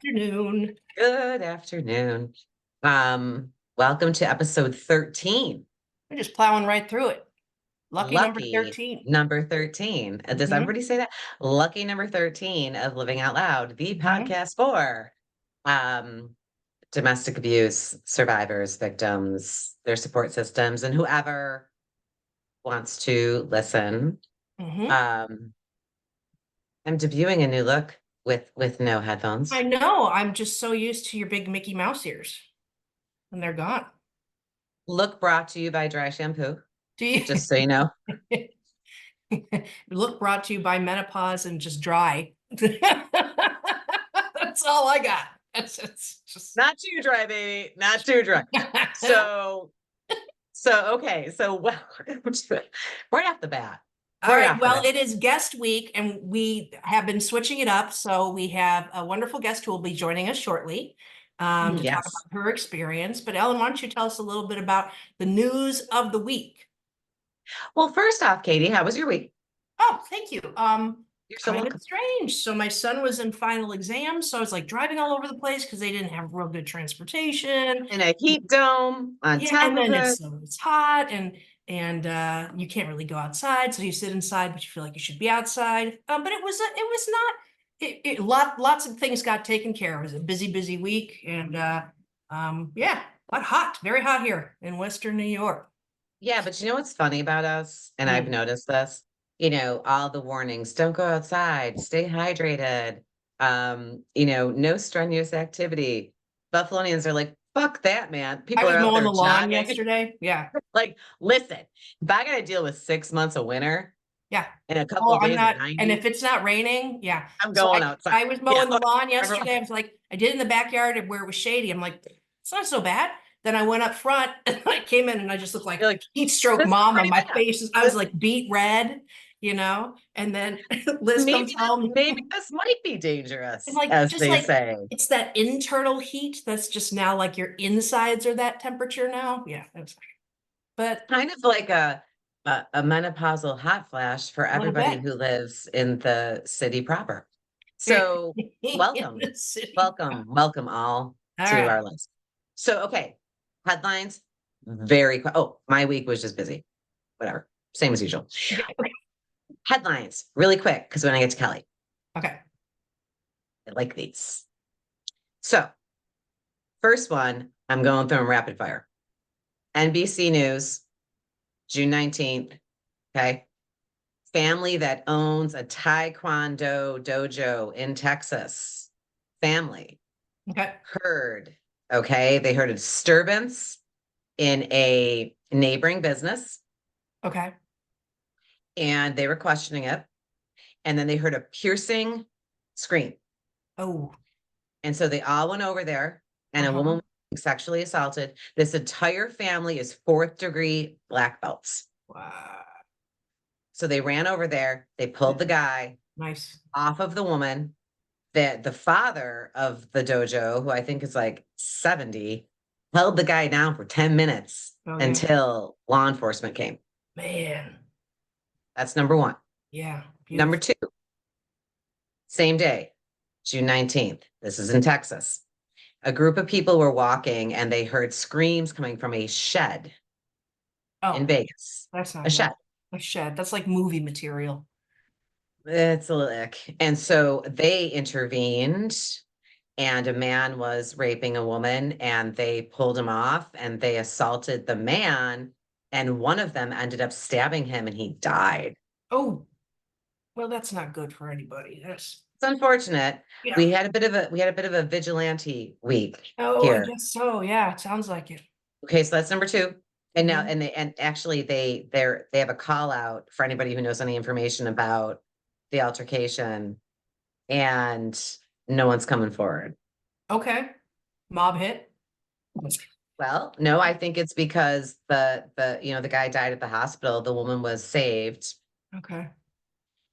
afternoon. Good afternoon. Welcome to episode 13. We're just plowing right through it. Lucky number Lucky 13. number 13. Does Mm-hmm. everybody say that? Lucky number 13 of Living Out Loud, the Mm-hmm. podcast for um domestic abuse survivors, victims, their support systems, and whoever wants to listen. Mm-hmm. Um, I'm debuting a new look with no I headphones. know. I'm just so used to your big Mickey Mouse ears, and they're gone. Look brought to you by Dry Shampoo, Do you just so you know. look brought to you by menopause and just dry? That's all I got. It's just Not too dry, baby. Not too dry. So, okay. So, welcome to right off the bat. All Right right. off the Well, bat. it is guest week, and we have been switching it up. So we have a wonderful guest who will be joining us shortly to talk Yes. about her experience. But Ellen, why don't you tell us a little bit about the news of the week? Well, first off, Katie, how was your week? Oh, thank you. You're so Kind of welcome. strange. So my son was in final exams, so I was like driving all over the place because they didn't have real good transportation. In a heat dome on Yeah, top and of then it. it's hot and you can't really go outside, so you sit inside, but you feel like you should be outside. But it was not lots of things got taken care of. It was a busy week, and yeah, but hot, very hot here in Western New York. Yeah, but you know what's funny about us? And I've Mm. noticed this, all the warnings, don't go outside, stay hydrated, no strenuous activity. Buffalonians are like, fuck that, man. I People was are out mowing there the lawn jogging. yesterday. Yeah, Like, listen, if I got to deal with 6 months of winter yeah. and a couple Oh, of I'm days of not, and 90s, if it's not raining, yeah. I'm So going I outside. I was You mowing the know, lawn everyone, yesterday. I was like, I did it in the backyard where it was shady. I'm like, it's not so bad. Then I went up front and I came in and I just looked like you're like, heat stroke this is mama. pretty My bad. face is, I was This like beet red, and then Liz comes home maybe this might be dangerous, and like as just they like say. it's that internal heat that's just now like your insides are that temperature now. Yeah, but Kind of like a menopausal hot flash for a little everybody bit who lives in the city proper. in So welcome, the city. welcome all All to right. our list. So okay, headlines. Very quick. Oh, my week was just busy. Whatever, same as usual. Headlines, really quick, because when I get to Kelly, Okay. I like these. So first one, I'm going through them rapid fire. NBC News, June 19th. Okay. Family that owns a Taekwondo dojo in Texas. Family Okay. heard, okay, they heard a disturbance in a neighboring business Okay. and they were questioning it. And then they heard a piercing scream. Oh. And so they all went over there and a Uh-huh. woman was sexually assaulted. This entire family is fourth-degree black belts. Wow. So they ran over there, they pulled the guy Nice. off of the woman. That the father of the dojo, who I think is like 70, held the guy down for 10 minutes Okay. until law enforcement came. Man. That's number one. Yeah. Number Beautiful. two, same day, June 19th. This is in Texas. A group of people were walking and they heard screams coming from a shed in Oh, Vegas. that's A not shed. good. A shed. That's like movie material. It's a little ick. And so they intervened and a man was raping a woman and they pulled him off and they assaulted the man and one of them ended up stabbing him and he died. Oh, well, that's not good for anybody. That's It's unfortunate. yeah. We had a bit of a vigilante week Oh, I here. guess so. Yeah, it sounds like it. Okay, so that's number two. And now Mhm. and actually they have a call out for anybody who knows any information about the altercation and no one's coming forward. Okay. Mob hit. Well, no, I think it's because the guy died at the hospital, the woman was saved, Okay.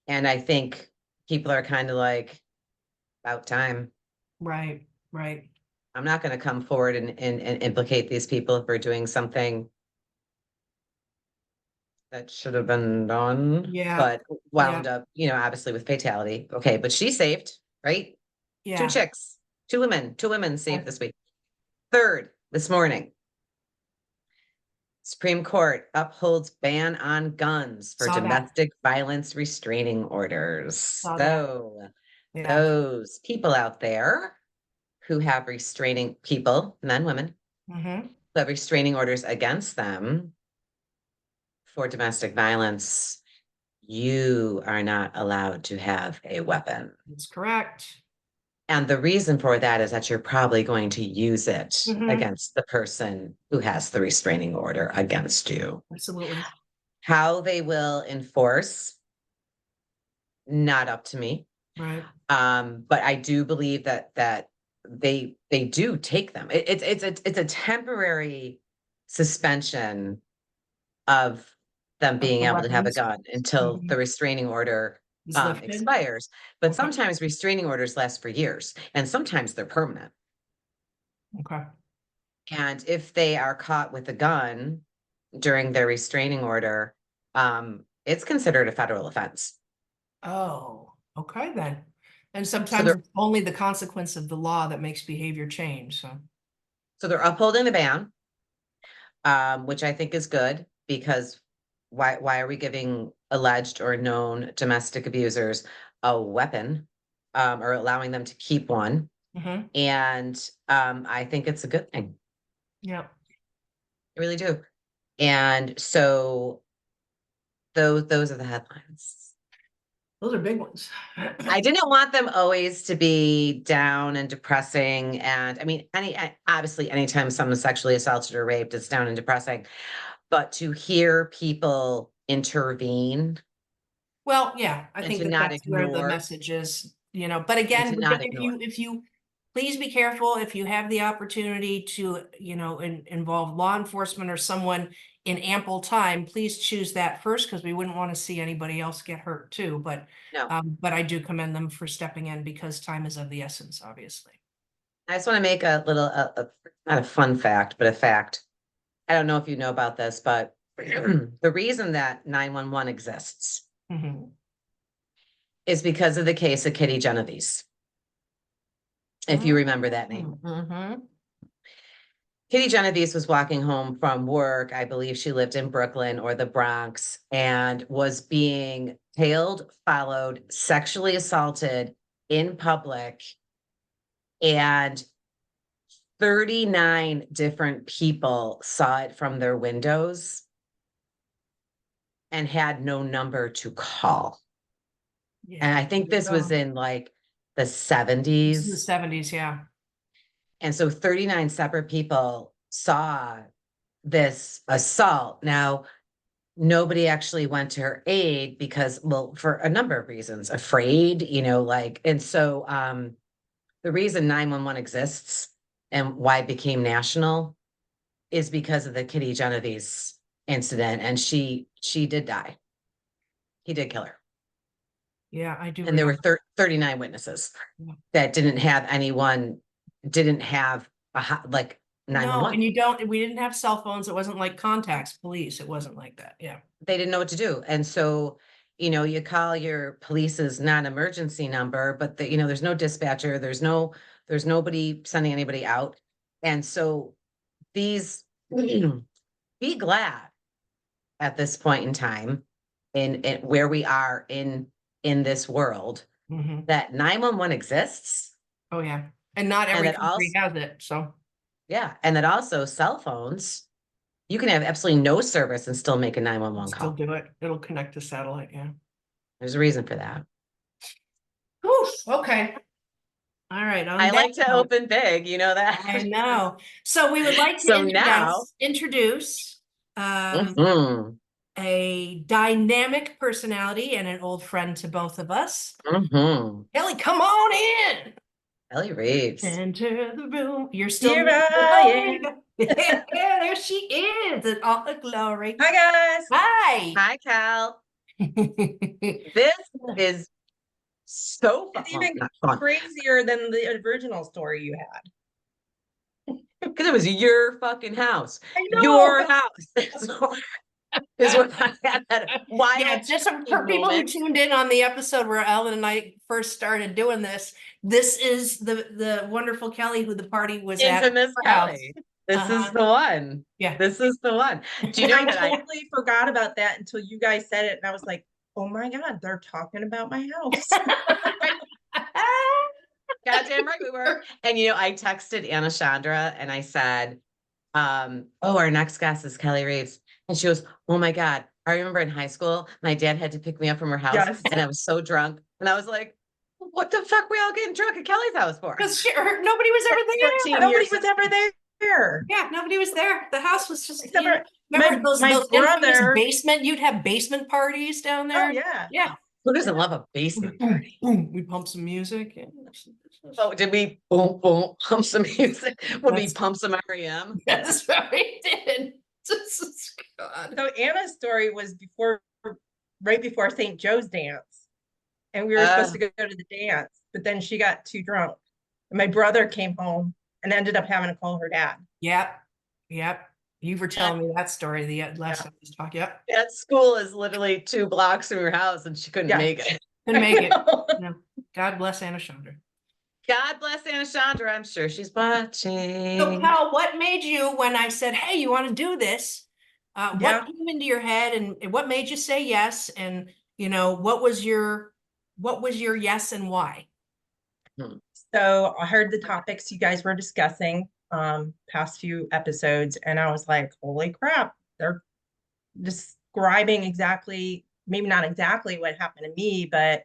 and I think people are kind of like, about time. Right. Right. I'm not going to come forward and implicate these people for doing something that should have been done, Yeah. but Yeah. wound up, obviously with fatality. Okay, but she's saved, right? Two Yeah. chicks. Two women saved this week. Third, this morning, Supreme Court upholds ban on guns for Saw that, domestic violence restraining orders. saw that. So Yeah. those people out there who have restraining people, men, women, Mm-hmm. who have restraining orders against them for domestic violence, you are not allowed to have a weapon. That's correct. And the reason for that is that you're probably going to use it Mm-hmm. against the person who has the restraining order against you. Absolutely. How they will enforce, not up to me. Right. But I do believe that they do take them. It's a temporary suspension of them Of being the able to have a weapons. gun until Mhm. the restraining order Is lifted. expires. But Okay. sometimes restraining orders last for years, and sometimes they're permanent. Okay. And if they are caught with a gun during their restraining order, it's considered a federal offense. Oh, okay then. And So sometimes they're it's only the consequence of the law that makes behavior change. So, so they're upholding the ban, which I think is good because why are we giving alleged or known domestic abusers a weapon, or allowing them to keep one? mhm. And I think it's a good thing. Yeah, I really do. And so those are the headlines. those are big ones. I didn't want them always to be down and depressing. And I mean, obviously, anytime someone's sexually assaulted or raped, it's down and depressing. But to hear people intervene Well, yeah, I and think to that not that's where the ignore message is, but and again, to not if ignore. you please be careful if you have the opportunity to, involve law enforcement or someone in ample time, please choose that first because we wouldn't want to see anybody else get hurt too. No, But I do commend them for stepping in because time is of the essence, obviously. I just want to make a little, not a fun fact, but a fact. I don't know if you know about this, but the reason that 911 exists Mhm. is because of the case of Kitty Genovese, if you remember that name. Mhm. Kitty Genovese was walking home from work. I believe she lived in Brooklyn or the Bronx and was being tailed, followed, sexually assaulted in public. And 39 different people saw it from their windows and had no number to call. And Yeah, I think there you this was go. in like the This is the 70s. 70s, yeah. And so 39 separate people saw this assault. Now, nobody actually went to her aid because, well, for a number of reasons, afraid, and so the reason 911 exists and why it became national is because of the Kitty Genovese incident. And she did die. He did kill her. Yeah, I do And there were remember. 39 witnesses Yeah. that didn't have like No, and 911. we didn't have cell phones. It wasn't like contacts, police. It wasn't like that. Yeah. They didn't know what to do. And so, you call your police's non-emergency number, but there's no dispatcher, there's nobody sending anybody out. And so these be glad at this point in time in where we are in this world Hmm. that 911 exists, Oh, yeah. And not and every that country also, has it. So yeah, and that also cell phones, you can have absolutely no service and still make a 911 still call. do it. It'll connect to satellite. Yeah. There's a reason for that. Oof, okay. All right. On I that like to note, open big, you know that. I know. So we would like to So now, introduce mhm, a dynamic personality and an old friend to both of us. mhm. Ellie, come on in. Ellie Reeves. Enter the room. You're still Here muted. I am. Yeah, there she is in all her glory. Hi guys. Hi. Hi, Cal. This is so fun. It's Well, even not fun, crazier than the original story you had. because it was your fucking house. I know. Your house. So is what I had that wild. Yeah, just for people who moment. tuned in on the episode where Ellen and I first started doing this, this is the wonderful Kelly who the party was at. Infamous her house. Kelly. This is Uh-huh. the one. Yeah. This is the one. Do you know I that totally forgot about that until you guys said it, and I was like, "Oh my God, they're talking about my house." goddamn right we were. And I texted Anna Chandra and I said, oh, our next guest is Kelly Reeves. And she goes, oh my God. I remember in high school, my dad had to pick me up from her house Yes. and I was so drunk. And I was like, what the fuck we all getting drunk at Kelly's house for? Because nobody was ever there. 14 Nobody years. was ever there. Yeah, nobody was there. The house was just, Except you know, for remember those my infamous brother. basement, you'd have basement parties down there. Oh yeah. Yeah. Who doesn't love a basement Boom, party? boom, we pump some music. Yeah. Oh, did we boom, boom, pump some music? Would we That's- pump some REM? That's what we did. God. So Anna's story was right before St. Joe's dance. And we were supposed to go to the dance, but then she got too drunk. And my brother came home and ended up having to call her dad. Yep. Yep. You were telling me that story the last time we talked. Yep. That school is literally 2 blocks from her house and she couldn't Yeah. make it. Couldn't make it. know. No. God bless Anna Chandra. God bless Anna Chandra. I'm sure she's watching. So, Cal, what made you, when I said, hey, you want to do this? Yeah. What came into your head and what made you say yes? And, what was your yes and why? So I heard the topics you guys were discussing past few episodes, and I was like, holy crap, they're describing exactly, maybe not exactly what happened to me, but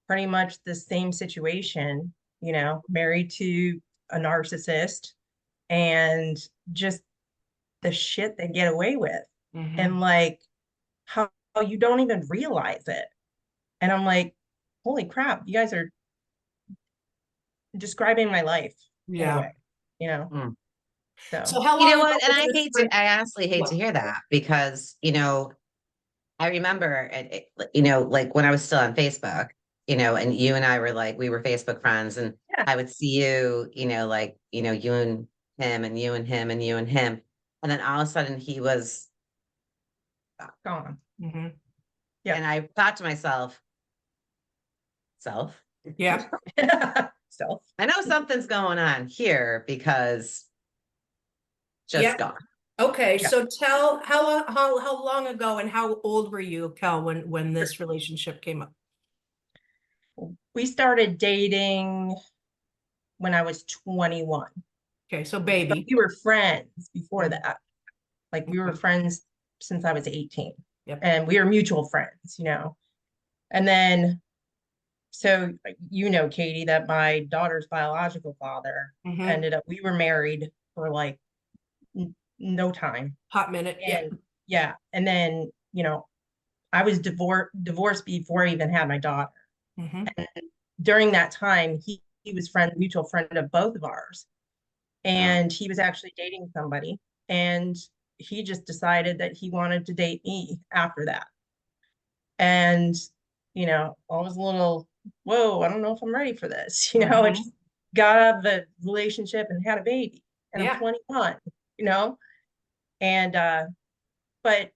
pretty much the same situation, married to a narcissist and just the shit they get away with. Mhm. And like how you don't even realize it. And I'm like, holy crap, you guys are describing my life in a way, Mm. So how long You know ago what? And was this I honestly hate What? to hear that because, I remember, like when I was still on Facebook, and you and I were like, we were Facebook friends and Yeah. I would see you, like, you and him and you and him and you and him. And then all of a sudden he was gone. Mhm. Yeah. And I thought to myself, Yeah. So I know something's going on here because just Yeah. gone. Okay, Yeah. so tell how long ago and how old were you, Cal, when this relationship came up? we started dating when I was 21. Okay, so But baby. we were friends before Mm. that. Like we were Okay. friends since I was 18. Yep. And we were mutual friends, And then, so Katie, that my daughter's biological father Mhm. we were married for like no time. Hot minute. Yeah. And yeah. And then, I was divorced before I even had my daughter. Mhm. During that time, he was mutual friend of both of ours. And he was actually dating somebody. And he just decided that he wanted to date me after that. And, I was a little, whoa, I don't know if I'm ready for this. I Mhm. just got out of a relationship and had a baby. And Yeah. I'm 21, And but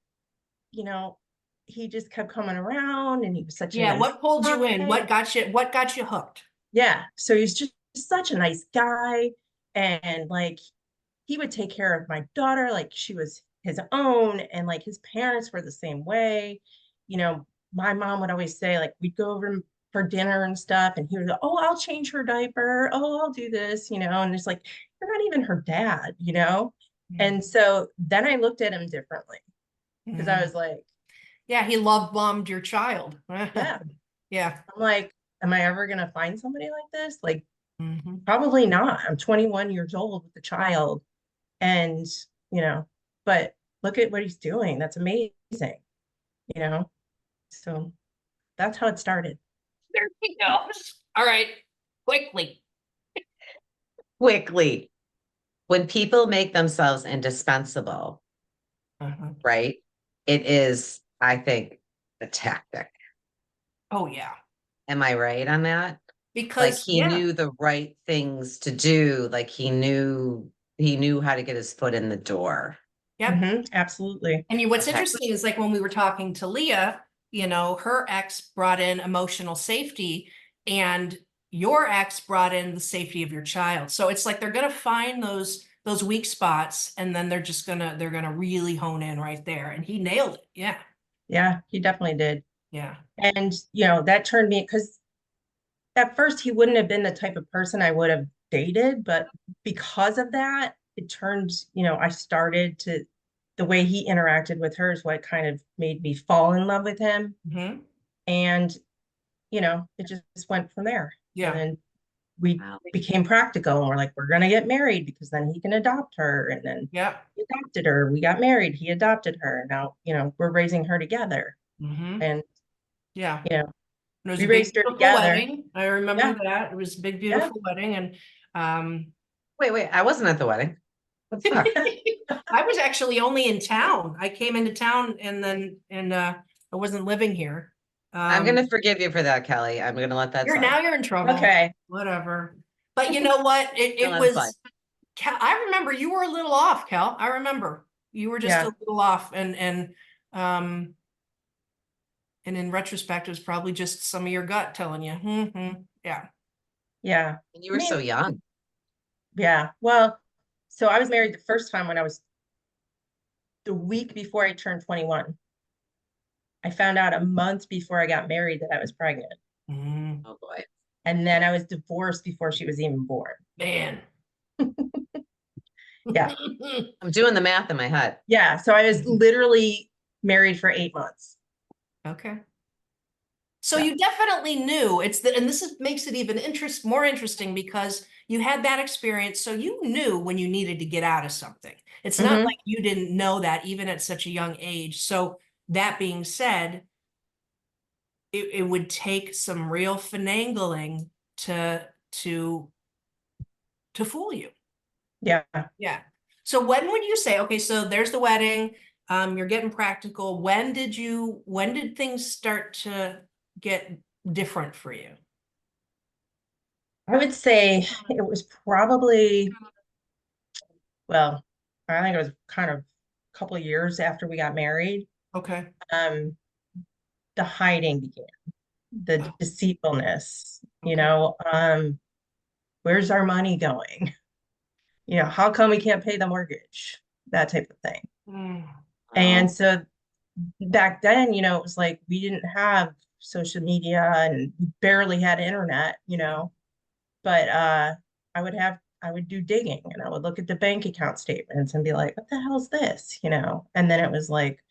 he just kept coming around and he was such a Yeah, nice what pulled you in? guy. What got you hooked? Yeah. So he's just such a nice guy. And like he would take care of my daughter like she was his own. And like his parents were the same way. My mom would always say, like, we'd go over for dinner and stuff, and he would go, oh, I'll change her diaper. Oh, I'll do this, and it's like, you're not even her dad. And so then I looked at him differently because I Mhm. was like, Yeah, he love bombed your child. yeah. Yeah. I'm like, am I ever gonna find somebody like this? Like, Mhm. probably not. I'm 21 years old with a child, and but look at what he's doing. That's amazing. So that's how it started. There he goes. All right, quickly. Quickly, when people make themselves indispensable, Uh-huh. right? It is, I think, a tactic. Oh yeah, Am I right on that? Like because he knew the right things to do. Like he knew how to get his foot in the door. Yep. Absolutely. And what's Okay. interesting is like when we were talking to Leah, her ex brought in emotional safety and your ex brought in the safety of your child. So it's like they're gonna find those weak spots and then they're gonna really hone in right there. And he nailed it. Yeah. Yeah, he definitely did. Yeah. And, that turned me, because at first he wouldn't have been the type of person I would have dated, but because of that, it turned, I started to, the way he interacted with her is what kind of made me fall in love with him. Hmm. And, it just went from there. And Yeah. then we Wow. became practical and we're like, we're going to get married because then he can adopt her. And then Yeah. he adopted her. We got married. He adopted her. Now, we're raising her together. Hmm. And, Yeah. you know, It was we a big, raised her beautiful together. wedding. I remember Yeah. that. It was a big, Yeah. beautiful wedding. And Wait, I wasn't at the wedding. What the fuck? I was actually only in town. I came into town and I wasn't living here. I'm gonna forgive you for that, Kelly. I'm gonna let that slide. You're in trouble. Okay. Whatever. But you know what? It Gonna let it slide. was Cal, I remember you were a little off, Cal. I remember you were just Yeah. a little off um and in retrospect, it was probably just some of your gut telling you. Yeah. Yeah. And you were so young. Yeah. Well, so I was married the first time when I was the week before I turned 21. I found out a month before I got married that I was pregnant. Mm, Oh boy. And then I was divorced before she was even born. man. Yeah. I'm doing the math in my head. Yeah. So I was literally married for 8 months. Okay. So Yeah. you definitely knew and makes it even more interesting because you had that experience. So you knew when you needed to get out of something. It's not Mhm. like you didn't know that even at such a young age. So that being said, it would take some real finagling to fool you. Yeah. Yeah. So when would you say, okay, so there's the wedding, you're getting practical. When did things start to get different for you? I would say it was probably, well, I think it was kind of a couple of years after we got married. Okay. Um, the hiding began, the deceitfulness, Okay. where's our money going? How come we can't pay the mortgage? That type of thing. Mm. And Oh, so back then, it was like we didn't have social media and we barely had internet, but I would do digging and I would look at the bank account statements and be like, what the hell's this? And then it was like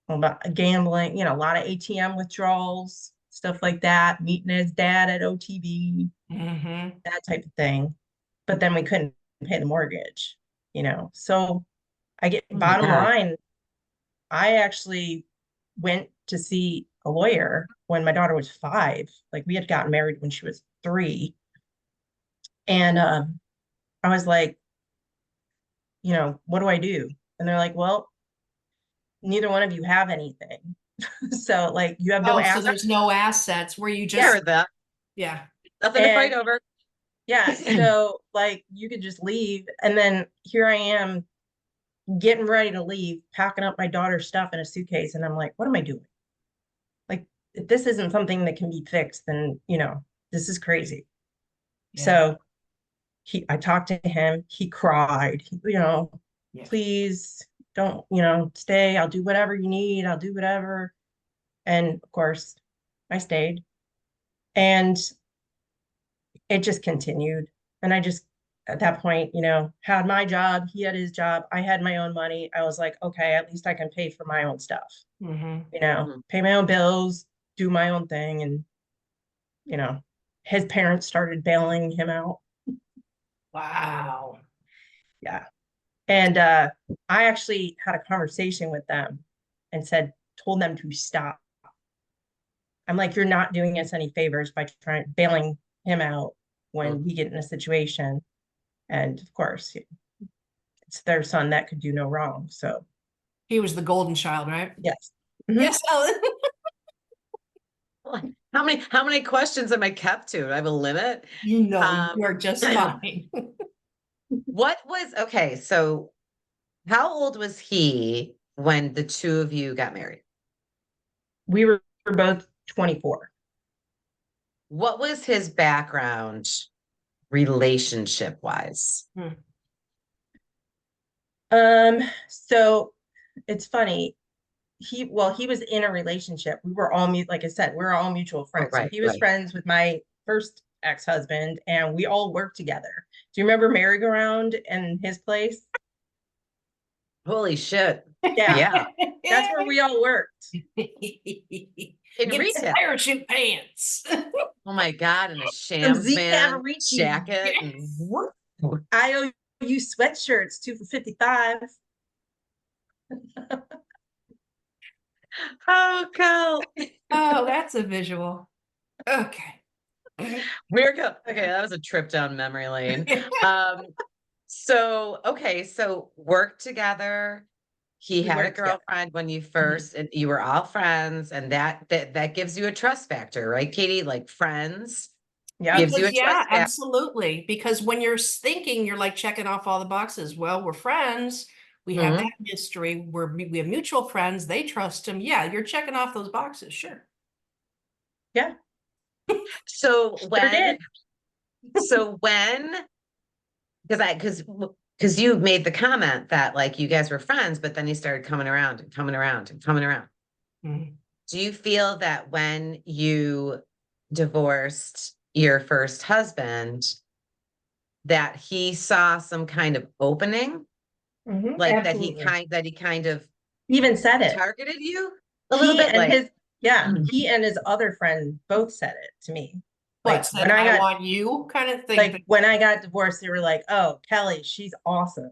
about gambling, a lot of ATM withdrawals, stuff like that, meeting his dad at OTB, Hmm. that type of thing. But then we couldn't pay the mortgage. So I get oh my bottom God. line, I actually went to see a lawyer when my daughter was 5. Like we had gotten married when she was 3. And I was like, what do I do? And they're like, well, neither one of you have anything. So like you have no Oh, so assets. there's no assets where you Yeah, just, heard that. yeah. Nothing to fight And over. yeah, so like you could just leave. And then here I am getting ready to leave, packing up my daughter's stuff in a suitcase. And I'm like, what am I doing? Like, if this isn't something that can be fixed, then, this is crazy. Yeah. So I talked to him, he cried, Yeah. please don't, stay. I'll do whatever you need. I'll do whatever. And of course, I stayed. And it just continued. And I just, at that point, had my job. He had his job. I had my own money. I was like, okay, at least I can pay for my own stuff, Hmm. Mhm. pay my own bills, do my own thing. And, his parents started bailing him out. Wow. Yeah. And I actually had a conversation with them and told them to stop. I'm like, you're not doing us any favors by trying bailing him out when we get in a situation. And of course, it's their son that could do no wrong. So He was the golden child, right? yes. Mhm. Yes. Oh, Like, how many questions am I kept to? Do I have a limit? you know, Um, you are just fine. what was okay? So how old was he when the two of you got married? We were both 24. What was his background relationship wise? Hmm. So it's funny. He was in a relationship. We were all like I said, we're all mutual Oh, friends. So right, he was right. friends with my first ex-husband, and we all worked together. Do you remember merry-go-round and his place? Holy shit. Yeah, Yeah. that's where we all worked. In Get some retail. parachute pants. Oh my God. And a Some Shams Zeke band Cavaricci. jacket. And Yes. whoop. IOU sweatshirts, 2 for 55. Oh, Cal. Oh, that's a visual. Okay. We're go. Okay, that was a trip down memory lane. So work together. He We had a worked together. girlfriend when you first, and you were all friends, and that gives you a trust factor, right, Katie? Like friends Yeah. gives you Because a yeah, trust factor. absolutely. Because when you're thinking, you're like checking off all the boxes. Well, we're friends. We have Mhm. that history. We have mutual friends. They trust him. Yeah, you're checking off those boxes. Sure. Yeah. So Sure did. when because you made the comment that like you guys were friends, but then you started coming around and coming around and coming around. Mhm. Do you feel that when you divorced your first husband, that he saw some kind of opening, like Absolutely. that he kind of He even said it. targeted you a little He bit, and like his he and his other friend both said it to me. What Like said I want you kind of thing? when I got divorced, they were like, "Oh, Kelly, she's awesome.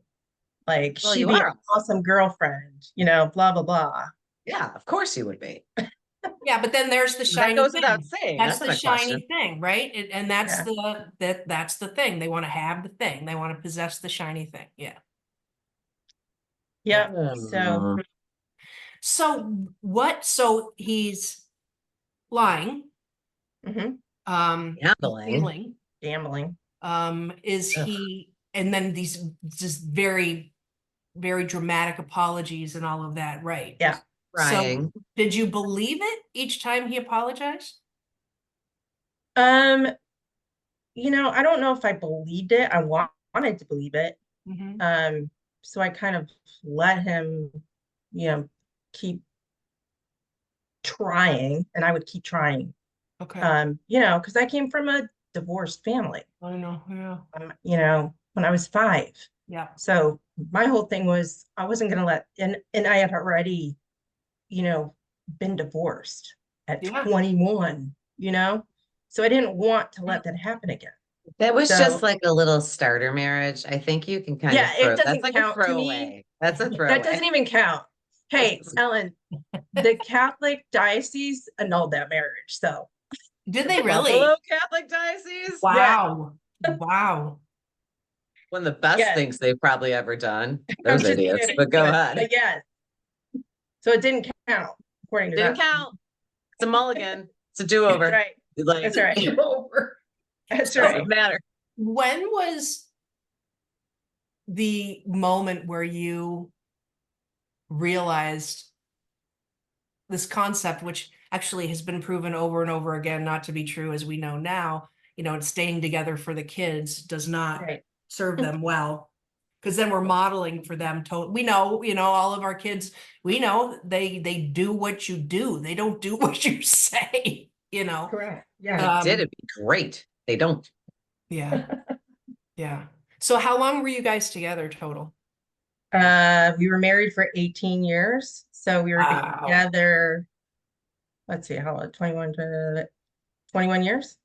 Like well, she'd you be an are awesome. awesome girlfriend, blah blah blah." Yeah, of course you would be. Yeah, but then there's the That shiny goes without thing. saying. That's That's the not a question. shiny thing, right? And that's Yeah. that's the thing. They want to have the thing. They want to possess the shiny thing. Yeah. Yeah. Yep. So So he's lying, mhm, he's Gambling. stealing. gambling. Is Ugh. he, and then these just very, very dramatic apologies and all of that, right? Yeah. So Crying. did you believe it each time he apologized? Um, I don't know if I believed it. I wanted to believe it. Mm-hmm. So I kind of let him, keep trying, and I would keep trying. Okay. Because I came from a divorced family, I know. Yeah. when I was 5. Yeah. So my whole thing was I wasn't gonna and I had already, you know, been divorced at Yeah. 21, So I didn't want to let that happen again. That was just So like a little starter marriage. I think you can kind of yeah, it that's doesn't like a count to me. throwaway. That's a That doesn't throwaway. even count. Hey, Ellen, the Catholic diocese annulled that marriage. So Did The they Buffalo really? Catholic Diocese? yeah, Wow. Wow. One of the best yes, things they've probably ever done. I'm Those just idiots, kidding. but go But ahead. yes, so it didn't count according to Didn't them. count. It's a mulligan. It's a That's do-over. right. Like, That's right. Over. That's So doesn't right. matter. when was the moment where you realized this concept, which actually has been proven over and over again not to be true, as we know now, and staying together for the kids does not Right. serve them well. Because then we're modeling for them we know, all of our kids, we know they do what you do. They don't do what you say, Correct. Yeah. They did. Um, It'd be great. They don't. yeah, yeah. So how long were you guys together total? We were married for 18 years. So we were Wow. together, let's see, how old, 21 years?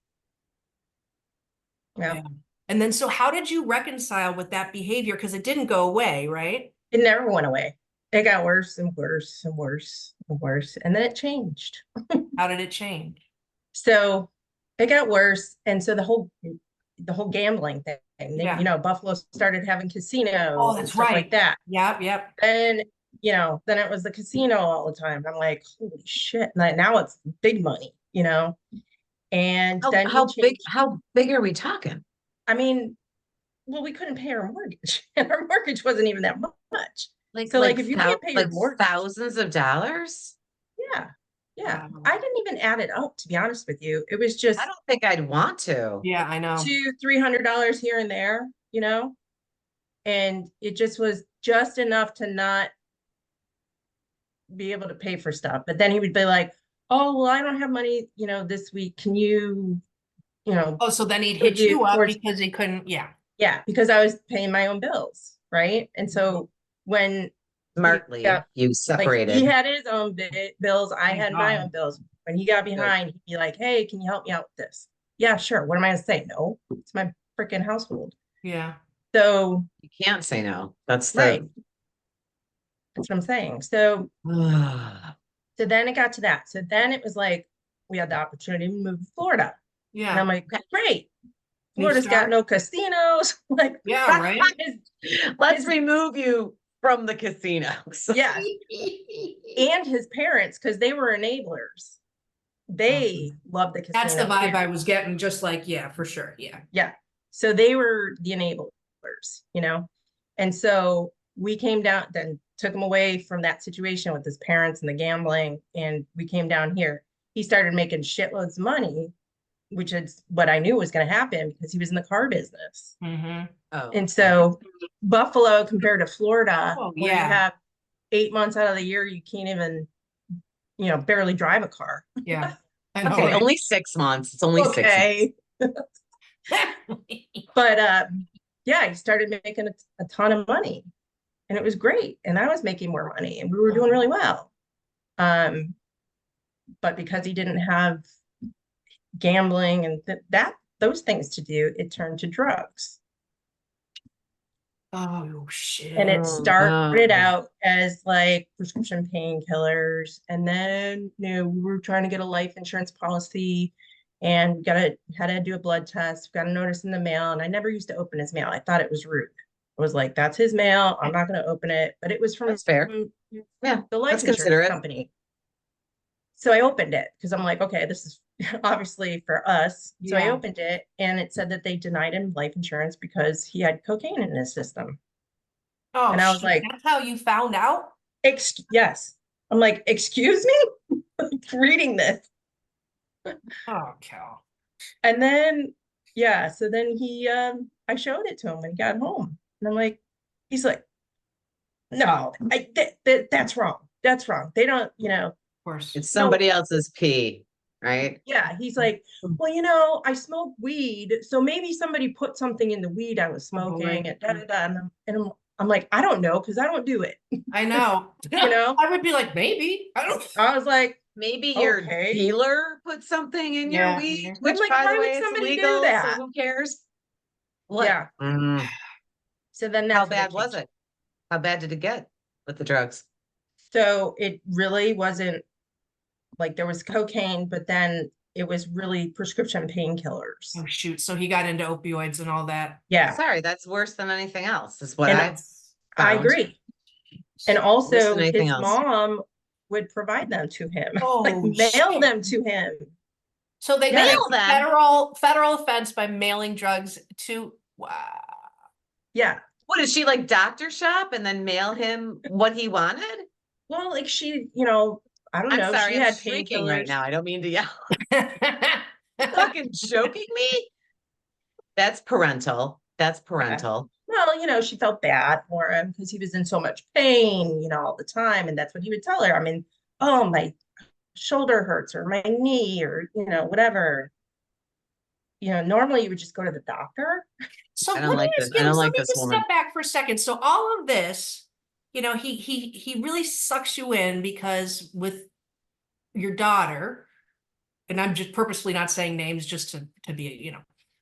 Yeah. Yeah. And then so how did you reconcile with that behavior? Because it didn't go away, right? It never went away. It got worse and worse and worse and worse. And then it changed. How did it change? So it got worse. And so the whole gambling thing, Yeah. Buffalo started having Oh, casinos and that's stuff right. like that. Yep, yep. And then it was the casino all the time. I'm like, holy shit. Now it's big money. And How then he how big changed. how big are we talking? I mean, well, we couldn't pay our mortgage, and our mortgage wasn't even that much. So like if you can't pay your like mortgage, thousands of dollars? yeah, yeah. Wow. I didn't even add it up, to be honest with you. It was I just don't think I'd want to. Yeah, I know. $200-300 here and there, and it just was just enough to not be able to pay for stuff. But then he would be like, "Oh, well, I don't have money, this week. Can you Oh, so then he'd put hit you it up towards?" because he couldn't, yeah. Yeah, because I was paying my own bills, right? And so when he Smartly, got you like he separated. had his own bills, I Thank had my God. own bills. When he got Good. behind, he'd be like, "Hey, can you help me out with this?" Yeah, sure. What am I gonna say? No, it's my freaking household. Yeah. So, You can't say no. That's right, the that's what I'm saying. So then it got to that. So then it was like we had the opportunity to move to Florida. And I'm Yeah. like, great. New Florida's got start. no casinos. Like Yeah, right. Let's his remove you from the casinos. yes. And his parents, because they were enablers. They loved the That's the casino vibe too. I was getting, just like, yeah, for sure. Yeah. Yeah. So they were the enablers. And so we came down, then took him away from that situation with his parents and the gambling. And we came down here. He started making shitloads of money, which is what I knew was going to happen because he was in the car business. Mm-hmm. Oh, And okay. so Buffalo compared to Florida, Oh, where you yeah. have 8 months out of the year, you can't even, barely drive a car. Yeah. I know, Okay, right? only 6 months. It's only 6 months. Okay. But yeah, he started making a ton of money and it was great. And I was making more money and we were doing really well. But because he didn't have gambling and those things to do, it turned to drugs. Oh, shit. And it Oh, started no. out as like prescription painkillers. And then, we were trying to get a life insurance policy and had to do a blood test, got a notice in the mail. And I never used to open his mail. I thought it was rude. I was like, that's his mail. I'm not going to open it. But it was from That's fair. Yeah, the life that's insurance considerate. company. So I opened it because I'm like, okay, this is obviously for us. So I Yeah. opened it and it said that they denied him life insurance because he had cocaine in his system. Oh, And I was shit. like, That's how you found out? yes. I'm like, excuse me? Reading this. Oh, Cal. And then, yeah, so then I showed it to him when he got home. And I'm like, he's like, no, that's wrong. That's wrong. They don't, Of course. It's no, somebody else's pee, right? yeah. He's like, well, I smoke weed. So maybe somebody put something in the weed I was smoking and da da da. And I'm like, I don't know, because I don't do it. I know. You know, I would be like, maybe. I don't. I was like, Maybe your okay. dealer put something in your Yeah. weed, I'm which like, by the why would way is somebody do illegal, so that? who cares? What? Yeah. So then How that's when bad was changed. it? How bad did it get with the drugs? So it really wasn't like there was cocaine, but then it was really prescription painkillers. Oh, shoot. So he got into opioids and all that. Yeah. Sorry, that's worse than anything else, is what And I've I found. agree. And Worse than also anything his else. mom would provide them to him, like Oh, mail shit. them to him. So they Yeah. made Mail a them? federal offense by mailing drugs to, wow. Yeah. What is she like doctor shop and then mail him what he wanted? Well, like she, I don't I'm know, she sorry, I'm had shrieking right painkillers. now. I don't mean to yell. Fucking joking me? That's parental. That's Yeah. parental. Well, she felt bad for him because he was in so much pain, all the time. And that's what he would tell her. I mean, oh, my shoulder hurts or my knee or, whatever. Normally you would just go to the doctor. So I let don't me like this. ask I you don't this, let like me this just woman. step back for a second. So all of this, he really sucks you in because with your daughter, and I'm just purposely not saying names just to be, We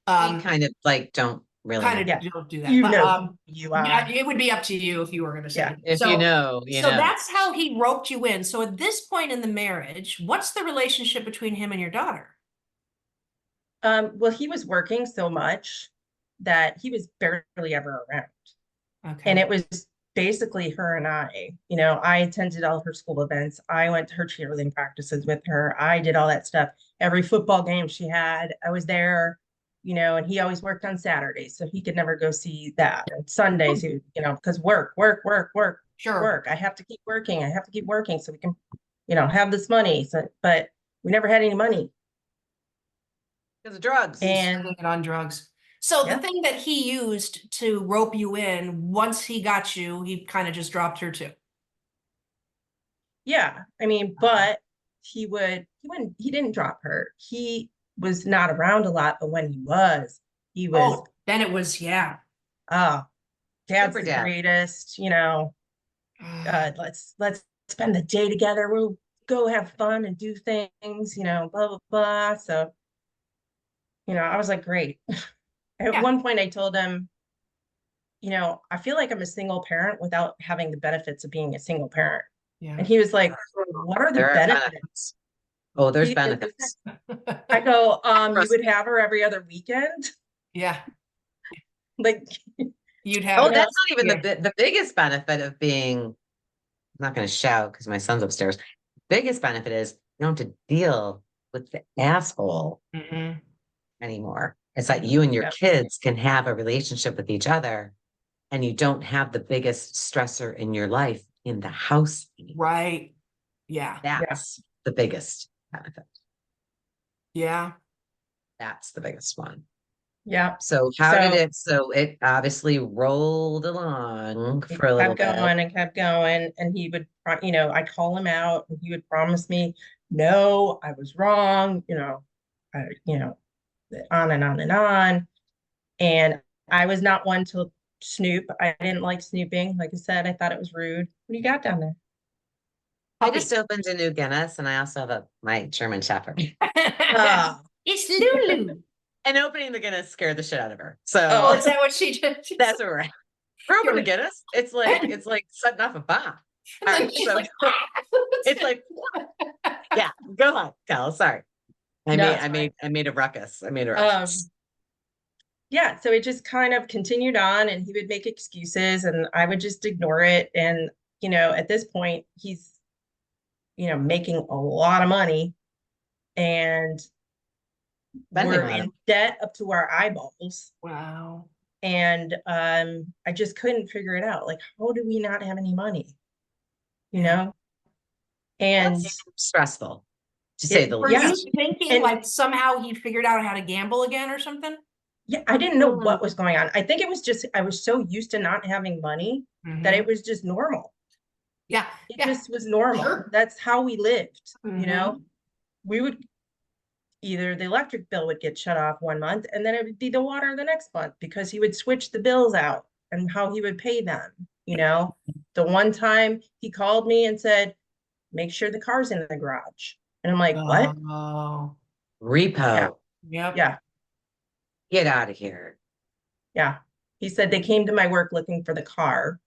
kind of like don't kind really. Yeah. of don't do that. You But know who you are. it would be up to you if you were going to say Yeah. it. If you know, you So know. that's how he roped you in. So at this point in the marriage, what's the relationship between him and your daughter? Well, he was working so much that he was barely ever around. And Okay. it was basically her and I. I attended all her school events. I went to her cheerleading practices with her. I did all that stuff. Every football game she had, I was there, and he always worked on Saturdays, so he could never go see that. And Sundays, because work, work, work, work. Sure. work. I have to keep working. I have to keep working so we can, have this money. So, but we never had any money. Because of drugs. And Spending it on drugs. So the Yeah. thing that he used to rope you in, once he got you, he kind of just dropped her too. yeah, I mean, but he didn't drop her. He was not around a lot, but when he was, Oh, then it was, yeah. oh, dad's Super the dad. greatest, let's spend the day together. We'll go have fun and do things, blah, blah, blah. So, I was like, great. At Yeah. one point I told him, I feel like I'm a single parent without having the benefits of being a single parent. Yeah. And he was like, what are the There are benefits? Oh, there's He- benefits. I go, you Trust would have her every other weekend. Yeah. Like, You'd Oh, have, that's not even yeah. the biggest benefit of being, I'm not going to shout because my son's upstairs. Biggest benefit is you don't have to deal with the asshole Mhm. anymore. It's that you and your Yep. kids can have a relationship with each other and you don't have the biggest stressor in your life in the house anymore. Right. Yeah. That's the biggest benefit. Yeah. That's the biggest one. yeah, So so it obviously rolled along it for a little kept bit. going and kept going. And he would, I'd call him out and he would promise me, no, I was wrong, I, on and on and on. And I was not one to snoop. I didn't like snooping. Like I said, I thought it was rude. What do you got down there? I just opened a new Guinness and I also have my German Shepherd. Oh, It's Lulu. And opening the Guinness scared the shit out of her. So Oh, is that what she did? that's where we're at. We're opening a Guinness. It's like setting off a bomb. All right, She's so like, it's like, yeah, go on, Cal. Sorry. No, it's fine. I made a ruckus. I made a ruckus. Yeah, so it just kind of continued on and he would make excuses and I would just ignore it. And, at this point, he's, making a lot of money and Spending we're a lot of in debt up to our eyeballs. wow. And I just couldn't figure it out. Like, how do we not have any money? You Yeah. know? And That's stressful, to say the Were you least. thinking And like somehow he figured out how to gamble again or something? yeah, I didn't know what was going on. I think it was just I was so used to not having money that it Mhm. was just normal. Yeah. It Yeah. just was normal. Sure. That's how we lived, Mhm. We would either the electric bill would get shut off one month and then it would be the water the next month because he would switch the bills out and how he would pay them, The one time he called me and said, make sure the car's in the garage. And I'm like, what? Oh, Yeah, Repo. yep. yeah, Get out of here. yeah. He said they came to my work looking for the car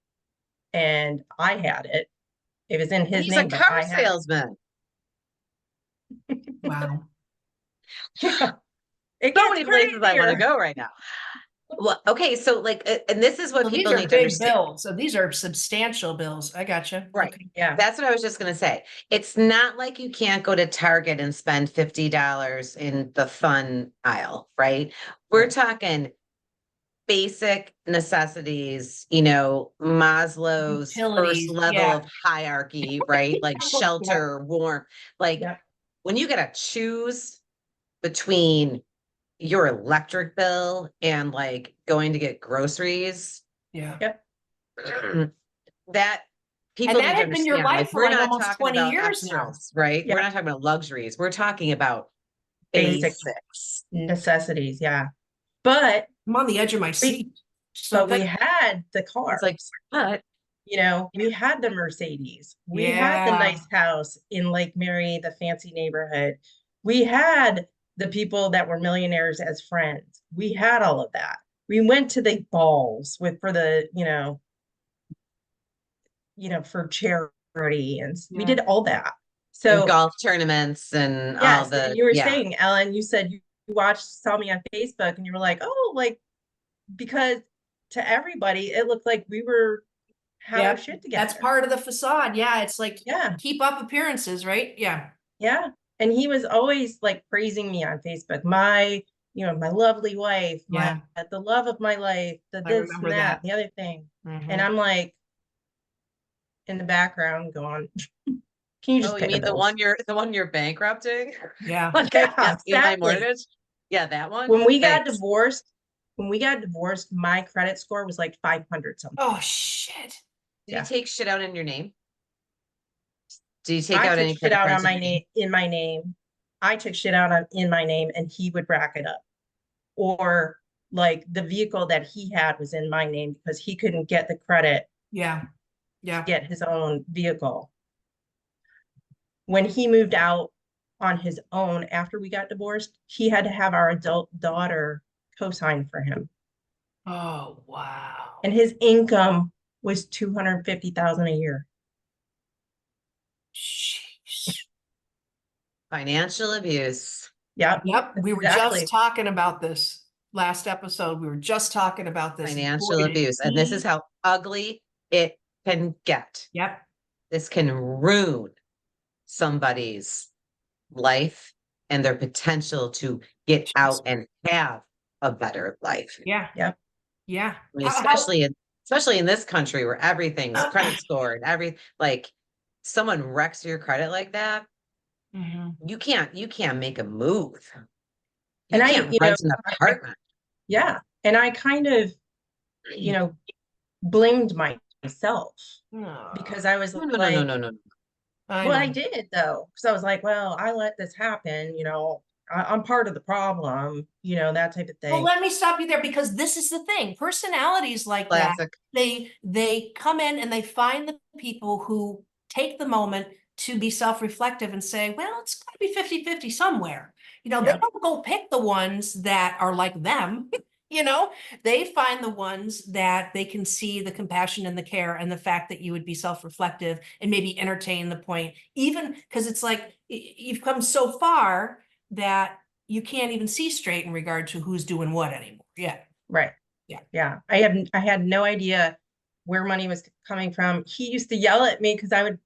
and I had it. It was in his He's a name, but car I had salesman. Wow. yeah. It So gets many places I want to crazier. go right now. Well, okay, so and this is what So these people are need to big understand. bills. So these are substantial bills. I gotcha. Right. Okay. Yeah. That's what I was just going to say. It's not like you can't go to Target and spend $50 in the fun aisle, right? We're Right. talking basic necessities, Maslow's first Utilities, level yeah. of hierarchy, right? Like shelter, warmth. Like Yeah. when you got to choose between your electric bill and like going to get groceries, Yeah. Yep. that And people that need to had been your understand, life like, for we're like not almost talking 20 about years now. extras, right? We're Yeah. not talking about luxuries. We're talking about Basic basics. necessities. Yeah. But I'm on the edge of my we seat. but we Something. had the It's like, cars. but We had the Mercedes. We had the Yeah. nice house in Lake Mary, the fancy neighborhood. We had the people that were millionaires as friends. We had all of that. We went to the balls for the, for charity and we Yeah. did all that. and So golf tournaments and all yes, the, and you were yeah. saying, Ellen, you said you saw me on Facebook and you were like, oh, like, because to everybody, it looked like we were had our Yep. shit together. That's part of the facade. Yeah. It's like Yeah. keep up appearances, right? Yeah. Yeah. And he was always like praising me on Facebook. My lovely wife, Yeah. the love of my life, the I this remember and that, that. the other thing. Mhm. And I'm like, in the background going, can you just Oh, pay you the mean bills? the one you're bankrupting? Yeah. Like, I Yeah, can't pay my exactly. mortgage? Yeah, that one? When we got Thanks. divorced, my credit score was like 500 something. Oh, shit. Did he Yeah. take shit out in your name? Did you take I out took any shit credit out on cards in my your name? name, in my name. I took shit out in my name and he would rack it up. Or like the vehicle that he had was in my name because he couldn't get the credit Yeah. to Yeah. get his own vehicle. When he moved out on his own after we got divorced, he had to have our adult daughter co-sign for him. Oh, wow. And his income was 250,000 a year. Jeez. Financial abuse. Yep. Yep. We were just Exactly. talking about this last episode. We were just talking about this. Boy, Financial did abuse. And this is he- how ugly it can get. Yep. This can ruin somebody's life and their potential to get out and have a better life. Yeah. Yep. Yeah. I mean, How, especially in this country where everything's credit score and like someone wrecks your credit like that, Mhm. you can't make a move. You And can't rent an apartment. yeah. And I kind of, blamed myself No. because I was No, no, no, no, like, no, no. I well, know. I did though. Because I was like, well, I let this happen, I'm part of the problem, that type of Well, thing. let me stop you there because this is the thing. Personalities like that, Classic. they come in and they find the people who take the moment to be self-reflective and say, well, it's got to be 50-50 somewhere. They Yeah. don't go pick the ones that are like them. They find the ones that they can see the compassion and the care and the fact that you would be self-reflective and maybe entertain the point, even because it's like you've come so far that you can't even see straight in regard to who's doing what anymore. Yeah. Right. Yeah. Yeah. I had no idea where money was coming from. He used to yell at me because I would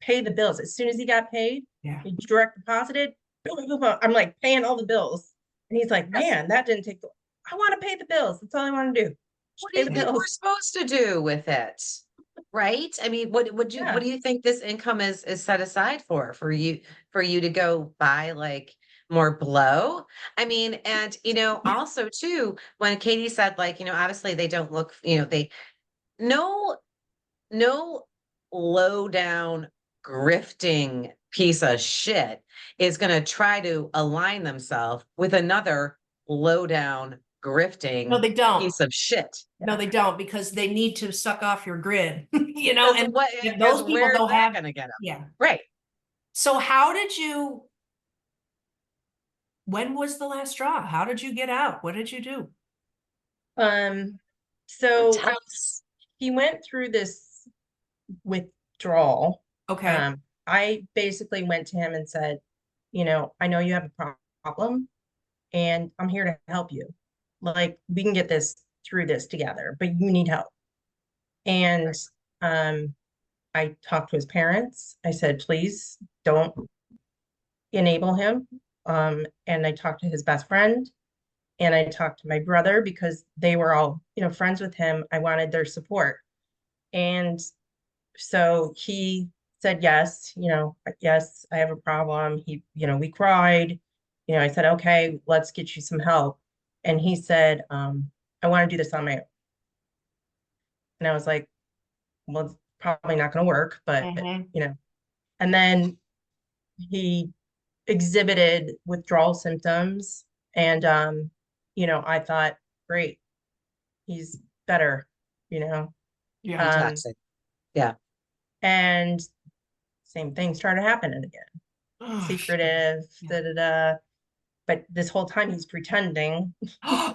pay the bills. As soon as he got paid, Yeah. he direct deposited. I'm like paying all the bills. And he's like, Yes. man, that didn't take the I want to pay the bills. That's all I want to do. What Just do pay you the think we're bills. supposed to do with it? Right? I mean, what Yeah. do you think this income is set aside for you to go buy like more blow? I mean, and also too, when Katie said like, obviously they don't look, they no no low down grifting piece of shit is going to try to align themselves with another low down No, grifting they don't. piece of shit. No, they don't because they need to suck off your grid, Because and what if because those people where is don't that have, going to get them? yeah. Right. So when was the last straw? How did you get out? What did you do? So Tell us. he went through this withdrawal. Okay. I basically went to him and said, I know you have a problem and I'm here to help you. Like we can get this through this together, but you need help. And I talked to his parents. I said, please don't enable him. And I talked to his best friend and I talked to my brother because they were all, friends with him. I wanted their support. And so he said, yes, yes, I have a problem. We cried. I said, okay, let's get you some help. And he said, I want to do this on my own. And I was like, well, it's probably not going to work, but, Mhm. and then he exhibited withdrawal symptoms. And, I thought, great, he's better, you know. Yeah. Um, Toxic. Yeah. and same thing started happening again. Oh, Secretive, yeah. da da da. But this whole time he's pretending.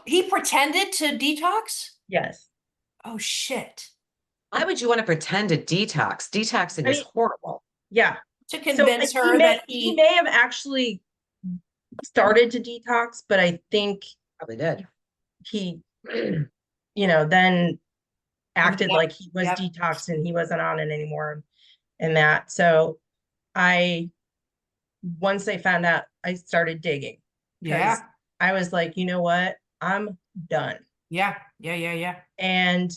He pretended to detox? Yes. Oh shit. Why would you want to pretend to detox? Detoxing I is mean, horrible. yeah. To So convince he her may that he may have actually started to detox, but I think Probably did. he, then acted Yep. like he was Yep. detoxed and he wasn't on it anymore and that. So I once I found out, I started digging because Yeah. I was like, you know what? I'm done. Yeah. Yeah. Yeah. Yeah. And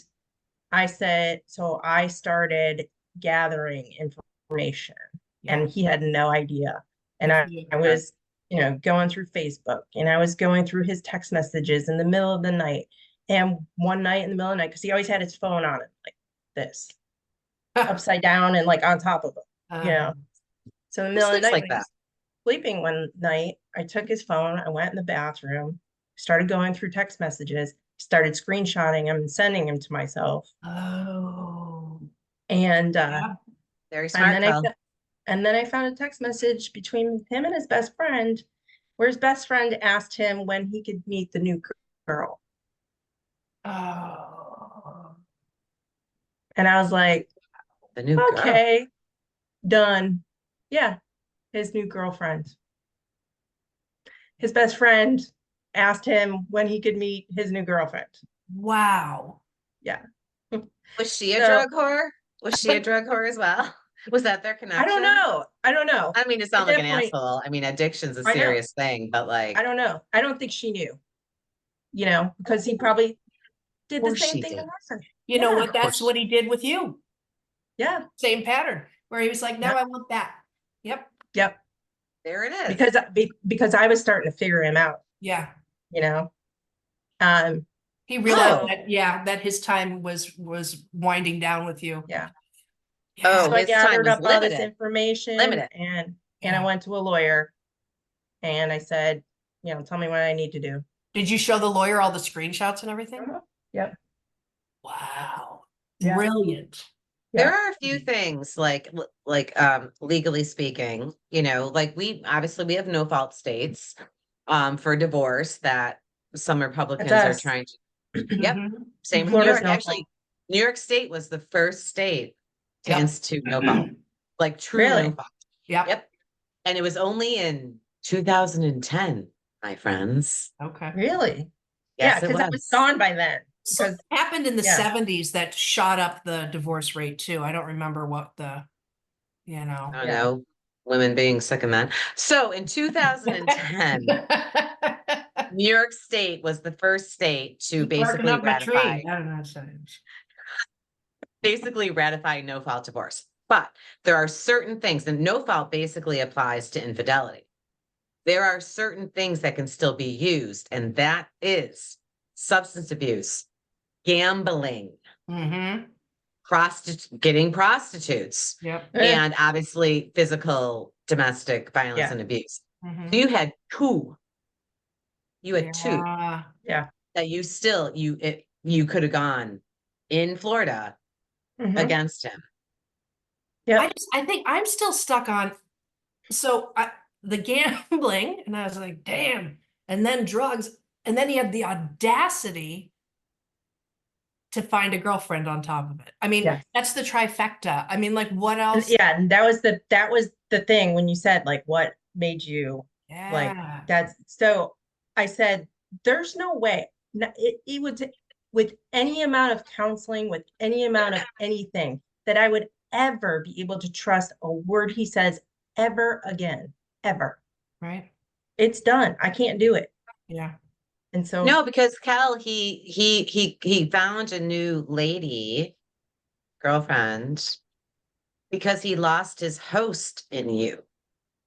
I said, so I started gathering information, Yeah. and he had no idea. And Good I, for you. I was, going through Facebook, and I was going through his text messages in the middle of the night. And one night in the middle of the night, because he always had his phone on it like this, upside down and like on top of him, So in the middle of the sleeps night like when he that? was sleeping one night, I took his phone, I went in the bathroom, started going through text messages, started screenshotting them and sending them to myself. Oh, And yeah. Very and smart, then Kel. I found a text message between him and his best friend, where his best friend asked him when he could meet the new girl. Oh, And I was like, The new girl. okay, done. Yeah, his new girlfriend. His best friend asked him when he could meet his new girlfriend. wow. Yeah. Was she a So drug whore? Was she a drug whore as well? Was that their connection? I don't know. I don't know. I mean, to At sound like that an point, asshole. I mean, addiction's a I know. serious thing, but like, I don't know. I don't think she knew, because he probably did the course same she thing to did. her. You know Yeah. what? That's what he did with you. Yeah. Same pattern where he was like, no, Yep. I want that. Yep. Yep. there it is. Because I was starting to figure him out, Yeah. you know. Um, He realized Oh. that, yeah, that his time was winding down with you. yeah. Oh, So I his time gathered was up all this limited. information Limited. and Yeah. I went to a lawyer and I said, tell me what I need to do. Did you show the lawyer all the screenshots and everything? Yep. Wow. Yeah. Brilliant. There Yeah. are a few things like legally speaking, like we have no fault states for divorce that some Republicans are us. trying to. Yep. Mhm. Same with New Florida's York. no Actually, fault. New York State was the first state to Yep. institute no fault, like true Really? no fault. Yep. Yep. And it was only in 2010, my friends. Okay. Really? Yes, Yeah, it because I was was. gone by then. Something Because happened in the yeah. 70s that shot up the divorce rate too. I don't remember what I don't Yeah. know, women being sick of men. So in 2010, New York State was the first state to Keep barking basically up my ratify, tree. I don't know. no fault divorce. But there are certain things, and no fault basically applies to infidelity. There are certain things that can still be used, and that is substance abuse, gambling, Mm-hmm. getting prostitutes, Yep. and obviously physical domestic violence Yeah. and abuse. Mhm. So you had two Yeah. Yeah. that you could have gone in Florida Mhm. against him. Yep. I think I'm still stuck on, the gambling, and I was like, damn, and then drugs, and then he had the audacity to find a girlfriend on top of it. I mean, Yes. that's the trifecta. I mean, like, what And else? yeah, and that was the thing when you said like what made you like Yeah. that's so I said there's no way. It would with any amount of counseling, with any amount of anything, that I would ever be able to trust a word he says ever again. Ever. Right. It's done. I can't do it. Yeah. And so No, because Cal, he found a new girlfriend, because he lost his host in you.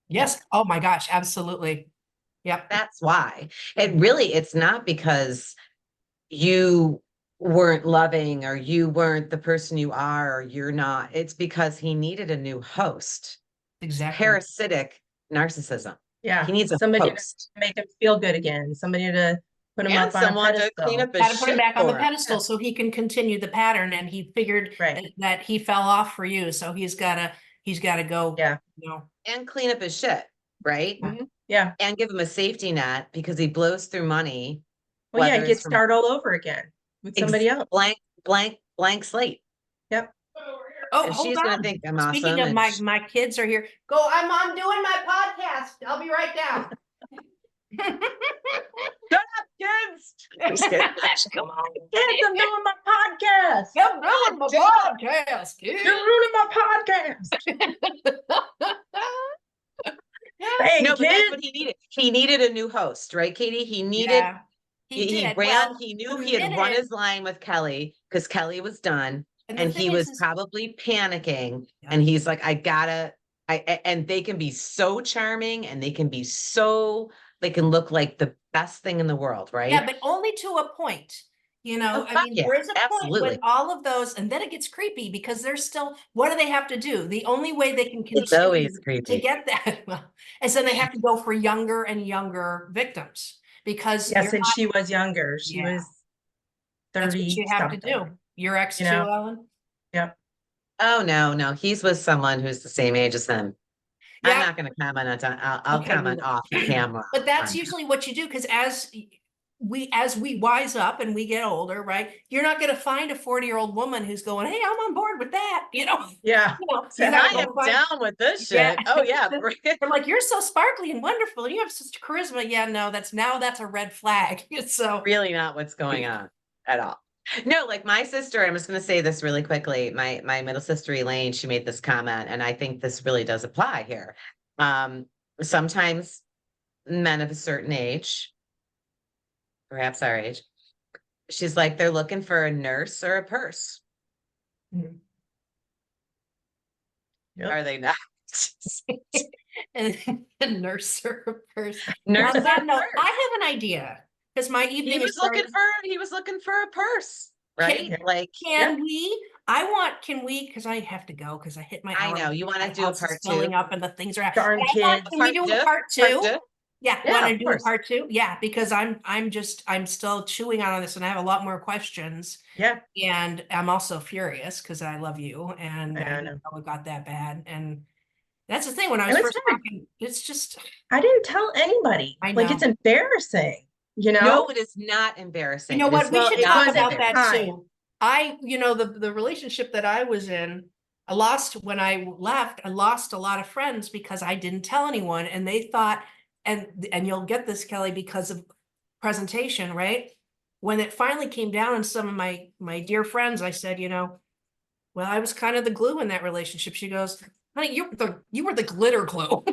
Yes. Oh my gosh. Absolutely. Yep. That's why. It's not because you weren't loving or you weren't the person you are or you're not. It's because he needed a new host. Exactly. Parasitic narcissism. yeah, He needs a somebody host. to make him feel good again, somebody to put him And up on a someone to clean pedestal. up his Had to put him shit back on the for him. pedestal so he can continue the pattern, and he figured Right. that he fell off for you, so he's gotta go. Yeah. And clean up his shit, right? Mhm. Yeah. And give him a safety net because he blows through money. Well, yeah, whether get it's from start all over again with somebody else. blank slate. Yep. Oh, And hold she's gonna on. think I'm Speaking awesome. of And my kids are here. I'm on doing my podcast. I'll be right down. shut up, kids. Just kidding. Come on. Kids, I'm doing my podcast. I'm doing my podcast, kids. You're ruining my podcast. Hey, No, but that's kids. what he needed. He needed a new host, right, Katie? He needed. Yeah, he He did. ran. Well, He knew the he had run minute- his line with Kelly because Kelly was done. And the And thing he was is, probably panicking, Yeah. and he's like, I gotta, and they can be so charming, and they can be so, they can look like the best thing in the world, yeah, right? but only to a point. Oh, I fuck mean, yeah, there is a point when absolutely. all of those, and then it gets creepy because they're still, what do they have to do? The only way they can It's always continue to creepy. get that well, is then they have to go for younger and younger victims because Yes, you're and not, she was younger. She yeah, was that's what 30 you have to something, do. Your ex you too, know? Ellen? Yep. Oh, no, no, he's with someone who's the same age as him. I'm Yeah, not gonna comment on, I'll okay, we comment will. off camera But that's on that. usually what you do, because as we wise up and we get older, right? You're not gonna find a 40-year-old woman who's going, hey, I'm on board with that, Yeah, you gotta I exactly. go am find, down with this yeah. shit. Oh, yeah. They're like, you're so sparkly and wonderful, and you have such charisma. Yeah, no, that's a red flag. So Really not what's going on at all. No, like my sister, I'm just going to say this really quickly. My middle sister Elaine, she made this comment, and I think this really does apply here. Um, Sometimes men of a certain age, perhaps our age, she's like they're looking for a nurse or a purse. Mhm. Yep. Are they not? and a nurse or a person. Nurse On or that a note, purse? I have an idea because my evening is starting. He was looking for a purse, Can, right? Like, Yeah. can we, because I have to go because I hit my I hour. know you want My to do a house is part filling two. up and the things are out. Darn Can kids. we Part do a two. part Part two? two. Yeah, Yeah, want to of do a course. part two? Yeah, because I'm still chewing on this and I have a lot more questions. Yeah, And I'm also furious because I love you and I I didn't know. know it got that bad. And that's the thing, when I It was was first hard. talking, it's just, I didn't tell anybody. I Like, it's know. embarrassing, you No, know? it is not You embarrassing. know It what? is We Well, should it talk not was at about the that embarrassing. time. too. The relationship that I was in, I lost when I left, I lost a lot of friends because I didn't tell anyone and they thought, and you'll get this, Kelly, because of presentation, right? When it finally came down and some of my dear friends, I said, well, I was kind of the glue in that relationship. She goes, honey, you were the glitter glue.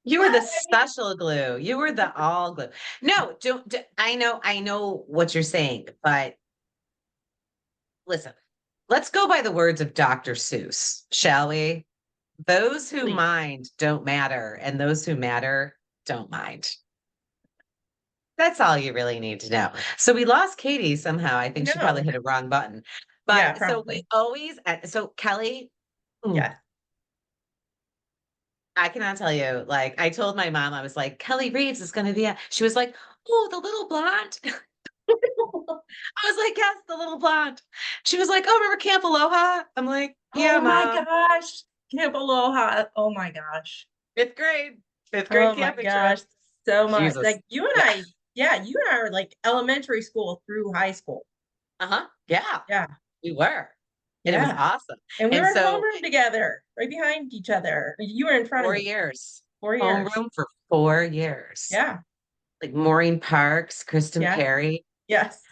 You were the special glue. You were the all glue. No, I know what you're saying, but listen, let's go by the words of Dr. Seuss, shall we? Those who Please. mind don't matter, and those who matter don't mind. That's all you really need to know. So we lost Katie somehow. I think she probably No. hit a wrong button. Yeah, But so we probably. always, so Kelly, Yes. I cannot tell you. Like, I told my mom, I was like, Kelly Reeves is going to be, she was like, oh, the little blonde. I was like, yes, the little blonde. She was like, oh, remember Camp Aloha? I'm like, yeah, Oh my mom. gosh. Camp Aloha. Oh my gosh. Fifth grade, fifth grade Oh my camping trip. gosh. So much. Jesus. Like you and Yeah. I, yeah, you and I are like elementary school through high school. Uh-huh. Yeah, Yeah. we were. And it was Yeah. awesome. And we And were in so homeroom together, right behind each other. You were in front of 4 me. years, 4 years. homeroom for 4 years. Yeah. Like Maureen Parks, Kristen Yes. Perry, Yes.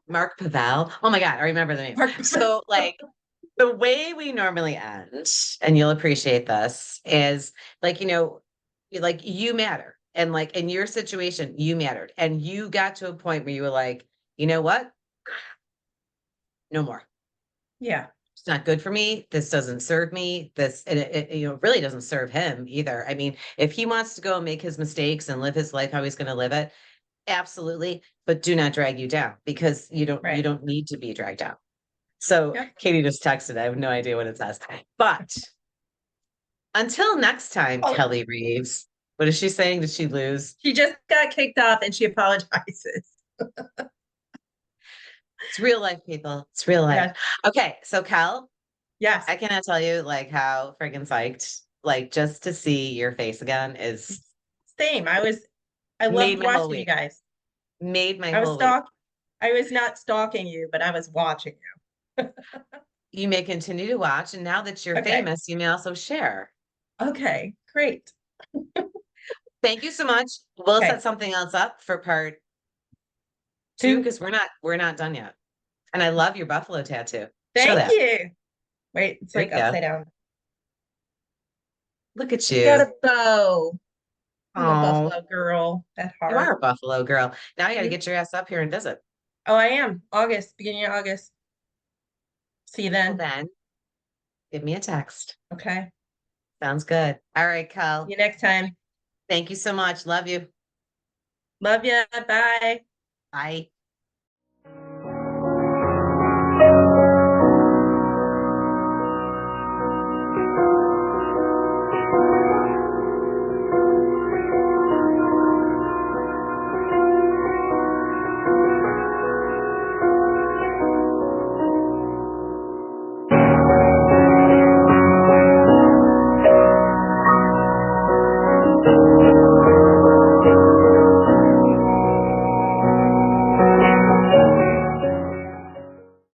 Mark Pavel. Oh my God, I remember the names. Mark- So like the way we normally end, and you'll appreciate this, is like, like you matter. And like in your situation, you mattered. And you got to a point where you were like, you know what? No more. Yeah. It's not good for me. This doesn't serve me. And it really doesn't serve him either. I mean, if he wants to go and make his mistakes and live his life how he's going to live it, absolutely. But do not drag you down because you Right. don't need to be dragged down. So Yep. Katie just texted. I have no idea what it says. But until next time, Oh, Kelly Reeves. What is she saying? Did she lose? she just got kicked off and she apologizes. It's real life, people. It's real life. Yes. Okay, so Kel, Yes. I cannot tell you like how friggin' psyched. Like just to see your face again is Same. I made loved my whole watching you week. guys. Made my I was whole week. I was not stalking you, but I was watching you. You may continue to watch, and now that you're Okay. famous, you may also share. Okay. Great. Thank you so much. We'll Okay. set something else up for part two 2. because we're not done yet. And I love your buffalo tattoo. Show Thank that. you. Wait, it's There like you go. upside down. Look at Got you. a bow. I'm a Oh, buffalo girl at you are heart. a buffalo girl. Now you got to Mhm. get your ass up here and visit. Oh, I am. August, beginning of August. See you Well, then. then give me a text. Okay. Sounds good. All right, See Cal. you next time. Thank you so much. Love you. Love ya. Bye. Bye.